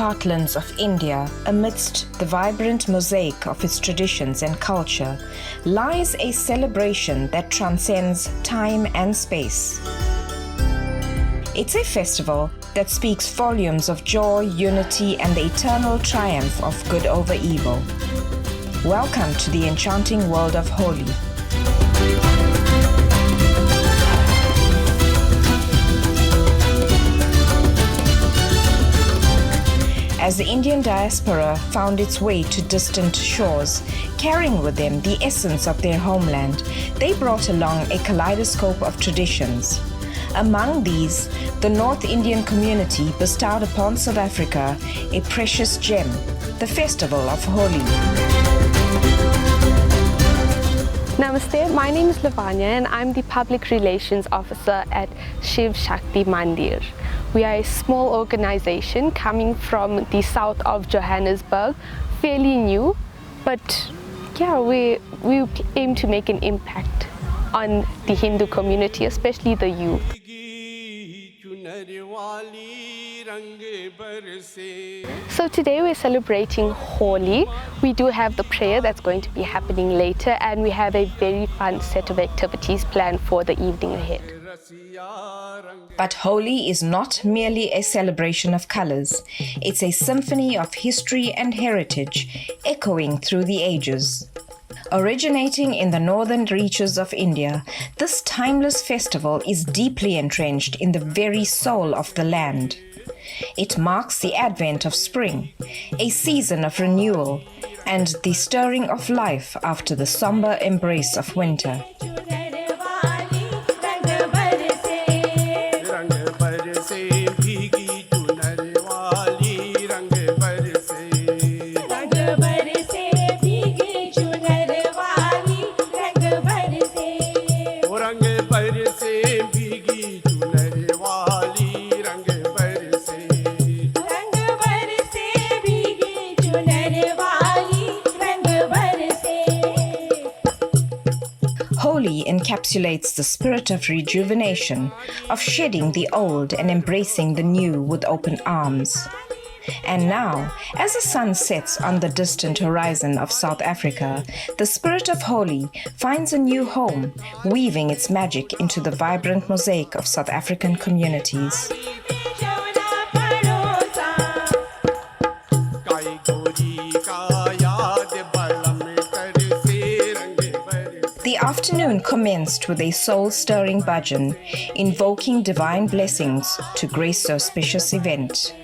heartlands of India, amidst the vibrant mosaic of its traditions and culture, lies a celebration that transcends time and space. It's a festival that speaks volumes of joy, unity, and the eternal triumph of good over evil. Welcome to the enchanting world of Holi. As the Indian diaspora found its way to distant shores, carrying with them the essence of their homeland, they brought along a kaleidoscope of traditions. Among these, the North Indian community bestowed upon South Africa a precious gem, the festival of Holi. Namaste, my name is Lavanya and I'm the Public Relations Officer at Shiva Shakti Mandir. We are a small organization coming from the south of Johannesburg, fairly new, but yeah, we aim to make an impact on the Hindu community, especially the youth. So today we're celebrating Holi. We do have the prayer that's going to be happening later, and we have a very fun set of activities planned for the evening ahead. But Holi is not merely a celebration of colors. It's a symphony of history and heritage, echoing through the ages. Originating in the northern reaches of India, this timeless festival is deeply entrenched in the very soul of the land. It marks the advent of spring, a season of renewal, and the stirring of life after the somber embrace of winter. Holi encapsulates the spirit of rejuvenation, of shedding the old and embracing the new with open arms. And now, as the sun sets on the distant horizon of South Africa, the spirit of Holi finds a new home, weaving its magic into the vibrant mosaic of South African communities. The afternoon commenced with a soul-stirring bhajan, invoking divine blessings to grace the auspicious event.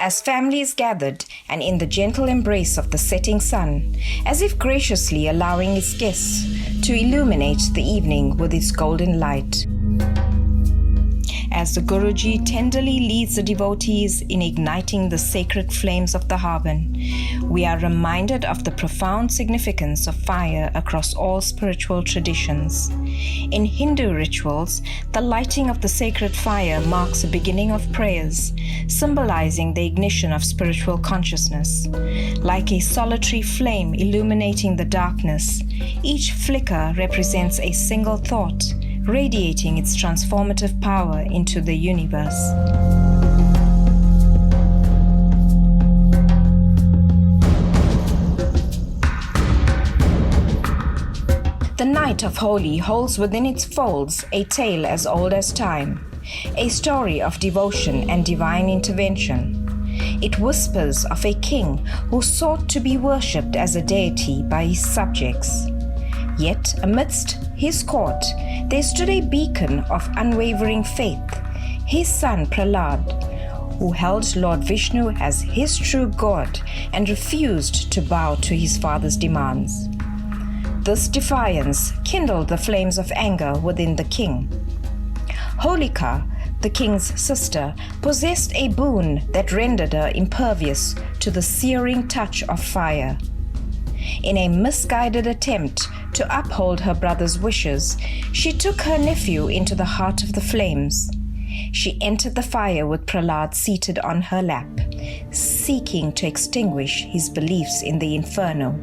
as families gathered and in the gentle embrace of the setting sun, as if graciously allowing its guests to illuminate the evening with its golden light. As the Guruji tenderly leads the devotees in igniting the sacred flames of the Havan, we are reminded of the profound significance of fire across all spiritual traditions. In Hindu rituals, the lighting of the sacred fire marks the beginning of prayers, symbolizing the ignition of spiritual consciousness. Like a solitary flame illuminating the darkness, each flicker represents a single thought, radiating its transformative power into the universe. The night of Holi holds within its folds a tale as old as time, a story of devotion and divine intervention. It whispers of a king who sought to be worshipped as a deity by his subjects. Yet, amidst his court, there stood a beacon of unwavering faith, his son Prahlad, who held Lord Vishnu as his true God and refused to bow to his father's demands. This defiance kindled the flames of anger within the king. Holika, the king's sister, possessed a boon that rendered her impervious to the searing touch of fire. In a misguided attempt to uphold her brother's wishes, she took her nephew into the heart of the flames. She entered the fire with Prahlad seated on her lap, seeking to extinguish his beliefs in the inferno.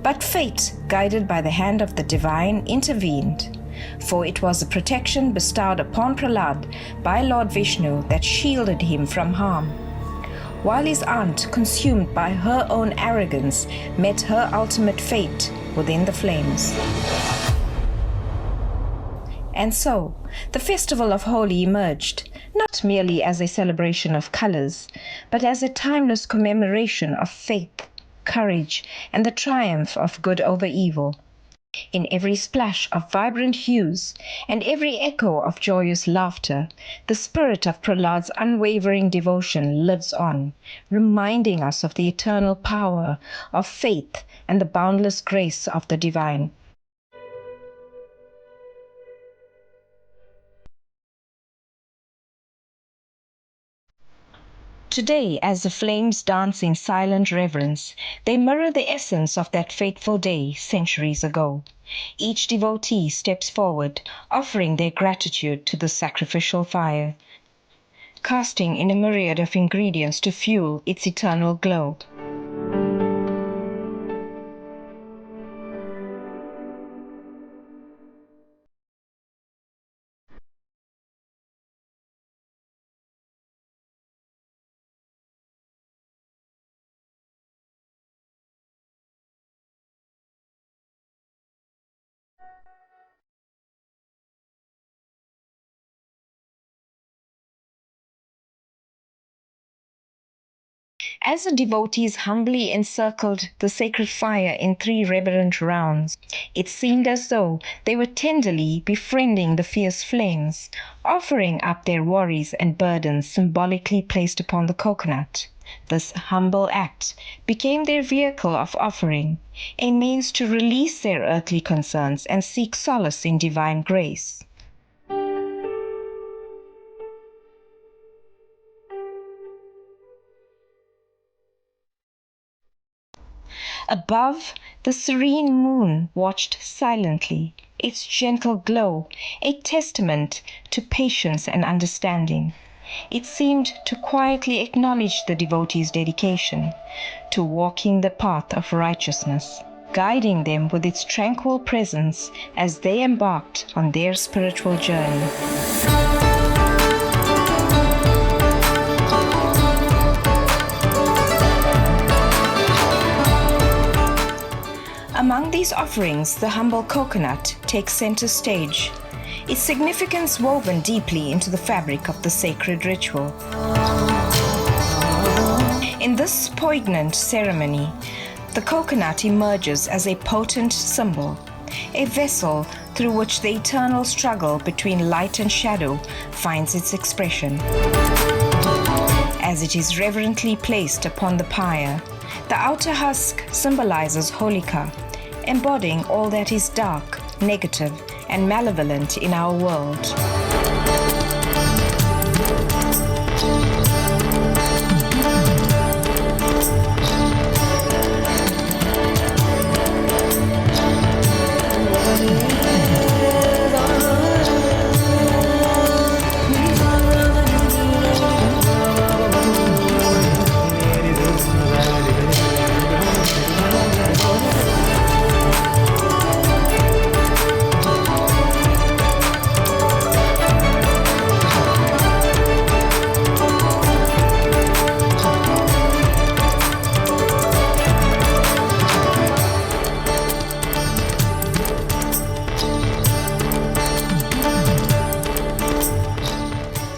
But fate, guided by the hand of the divine, intervened, for it was a protection bestowed upon Prahlad by Lord Vishnu that shielded him from harm, while his aunt, consumed by her own arrogance, met her ultimate fate within the flames. And so, the festival of Holi emerged, not merely as a celebration of colors, but as a timeless commemoration of faith, courage, and the triumph of good over evil. In every splash of vibrant hues and every echo of joyous laughter, the spirit of Prahlad's unwavering devotion lives on, reminding us of the eternal power of faith and the boundless grace of the divine. Today, as the flames dance in silent reverence, they mirror the essence of that fateful day centuries ago. Each devotee steps forward, offering their gratitude to the sacrificial fire, casting in a myriad of ingredients to fuel its eternal glow. As the devotees humbly encircled the sacred fire in 3 reverent rounds, it seemed as though they were tenderly befriending the fierce flames, offering up their worries and burdens symbolically placed upon the coconut. This humble act became their vehicle of offering, a means to release their earthly concerns and seek solace in divine grace. Above, the serene moon watched silently, its gentle glow a testament to patience and understanding. It seemed to quietly acknowledge the devotees' dedication to walking the path of righteousness, guiding them with its tranquil presence as they embarked on their spiritual journey. Among these offerings, the humble coconut takes center stage, its significance woven deeply into the fabric of the sacred ritual. In this poignant ceremony, the coconut emerges as a potent symbol, a vessel through which the eternal struggle between light and shadow finds its expression. as it is reverently placed upon the pyre. The outer husk symbolizes Holika, embodying all that is dark, negative, and malevolent in our world.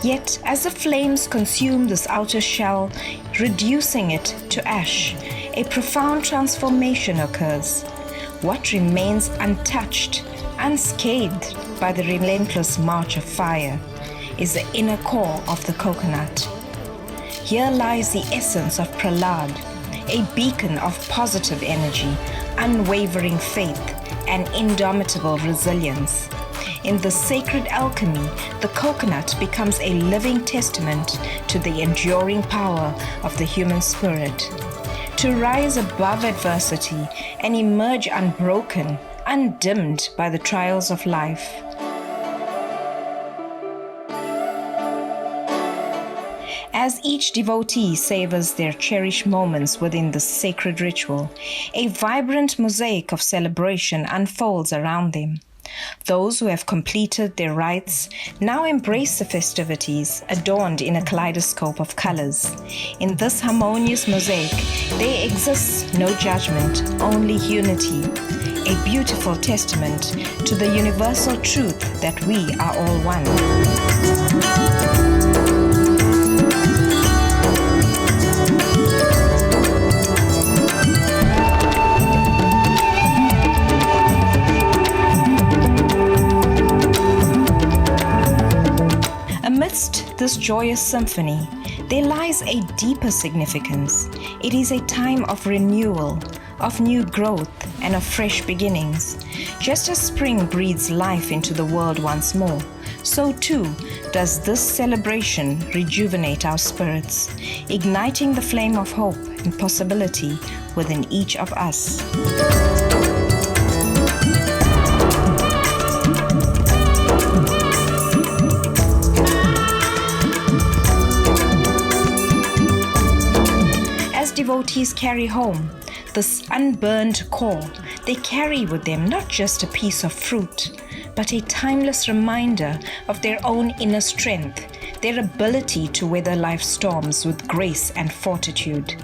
Yet, as the flames consume this outer shell, reducing it to ash, a profound transformation occurs. What remains untouched, unscathed by the relentless march of fire, is the inner core of the coconut. Here lies the essence of Prahlad, a beacon of positive energy, unwavering faith, and indomitable resilience. In the sacred alchemy, the coconut becomes a living testament to the enduring power of the human spirit. To rise above adversity and emerge unbroken, undimmed by the trials of life. As each devotee savors their cherished moments within the sacred ritual, a vibrant mosaic of celebration unfolds around them. Those who have completed their rites now embrace the festivities, adorned in a kaleidoscope of colors. In this harmonious mosaic, there exists no judgment, only unity, a beautiful testament to the universal truth that we are all one. Amidst this joyous symphony, there lies a deeper significance. It is a time of renewal, of new growth, and of fresh beginnings. Just as spring breathes life into the world once more, so too does this celebration rejuvenate our spirits, igniting the flame of hope and possibility within each of us. Devotees carry home this unburned core. They carry with them not just a piece of fruit, but a timeless reminder of their own inner strength, their ability to weather life's storms with grace and fortitude.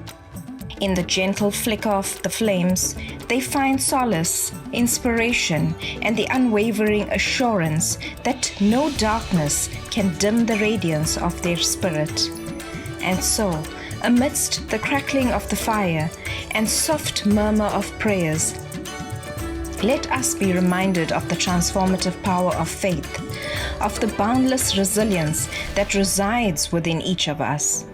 In the gentle flicker of the flames, they find solace, inspiration, and the unwavering assurance that no darkness can dim the radiance of their spirit. And so, amidst the crackling of the fire and soft murmur of prayers, let us be reminded of the transformative power of faith, of the boundless resilience that resides within each of us.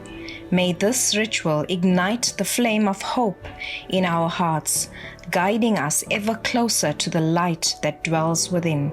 May this ritual ignite the flame of hope in our hearts, guiding us ever closer to the light that dwells within.